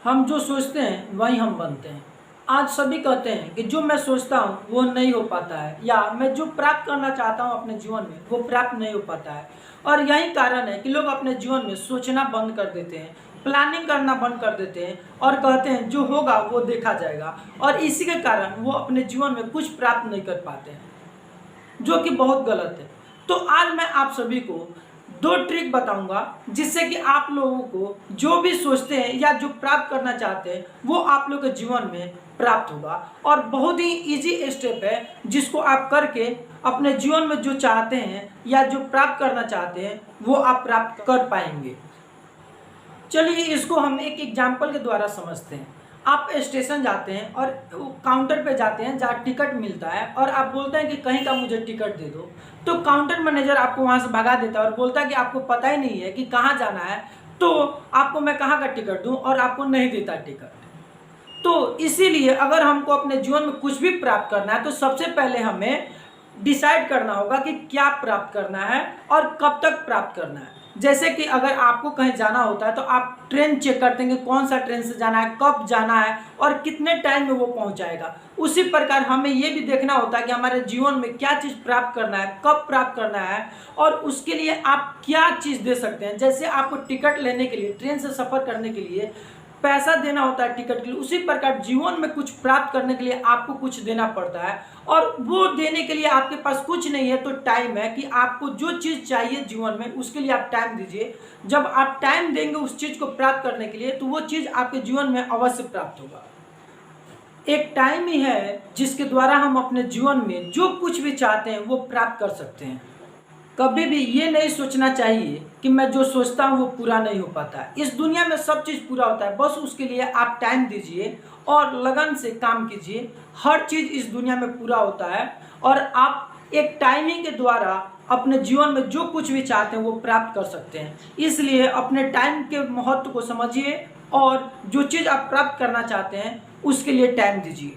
हम जो सोचते हैं वही हम बनते हैं। आज सभी कहते हैं कि जो मैं सोचता हूँ वो नहीं हो पाता है, या मैं जो प्राप्त करना चाहता हूँ अपने जीवन में वो प्राप्त नहीं हो पाता है। और यही कारण है कि लोग अपने जीवन में सोचना बंद कर देते हैं, प्लानिंग करना बंद कर देते हैं और कहते हैं जो होगा वो देखा जाएगा। और इसी के कारण वो अपने जीवन में कुछ प्राप्त नहीं कर पाते हैं, जो कि बहुत गलत है। तो आज मैं आप सभी को दो ट्रिक बताऊंगा जिससे कि आप लोगों को जो भी सोचते हैं या जो प्राप्त करना चाहते हैं वो आप लोग के जीवन में प्राप्त होगा। और बहुत ही इजी स्टेप है जिसको आप करके अपने जीवन में जो चाहते हैं या जो प्राप्त करना चाहते हैं वो आप प्राप्त कर पाएंगे। चलिए इसको हम एक एग्जाम्पल के द्वारा समझते हैं। आप स्टेशन जाते हैं और काउंटर पे जाते हैं जहाँ टिकट मिलता है, और आप बोलते हैं कि कहीं का मुझे टिकट दे दो। तो काउंटर मैनेजर आपको वहाँ से भगा देता है और बोलता है कि आपको पता ही नहीं है कि कहाँ जाना है, तो आपको मैं कहाँ का टिकट दूँ, और आपको नहीं देता टिकट। तो इसीलिए अगर हमको अपने जीवन में कुछ भी प्राप्त करना है तो सबसे पहले हमें डिसाइड करना होगा कि क्या प्राप्त करना है और कब तक प्राप्त करना है। जैसे कि अगर आपको कहीं जाना होता है तो आप ट्रेन चेक करते हैं कि कौन सा ट्रेन से जाना है, कब जाना है और कितने टाइम में वो पहुंचाएगा। उसी प्रकार हमें ये भी देखना होता है कि हमारे जीवन में क्या चीज़ प्राप्त करना है, कब प्राप्त करना है, और उसके लिए आप क्या चीज़ दे सकते हैं। जैसे आपको टिकट लेने के लिए, ट्रेन से सफ़र करने के लिए पैसा देना होता है टिकट के लिए, उसी प्रकार जीवन में कुछ प्राप्त करने के लिए आपको कुछ देना पड़ता है। और वो देने के लिए आपके पास कुछ नहीं है तो टाइम है, कि आपको जो चीज़ चाहिए जीवन में उसके लिए आप टाइम दीजिए। जब आप टाइम देंगे उस चीज़ को प्राप्त करने के लिए तो वो चीज़ आपके जीवन में अवश्य प्राप्त होगा। एक टाइम ही है जिसके द्वारा हम अपने जीवन में जो कुछ भी चाहते हैं वो प्राप्त कर सकते हैं। कभी भी ये नहीं सोचना चाहिए कि मैं जो सोचता हूँ वो पूरा नहीं हो पाता है। इस दुनिया में सब चीज़ पूरा होता है, बस उसके लिए आप टाइम दीजिए और लगन से काम कीजिए। हर चीज़ इस दुनिया में पूरा होता है और आप एक टाइमिंग के द्वारा अपने जीवन में जो कुछ भी चाहते हैं वो प्राप्त कर सकते हैं। इसलिए अपने टाइम के महत्व को समझिए और जो चीज़ आप प्राप्त करना चाहते हैं उसके लिए टाइम दीजिए।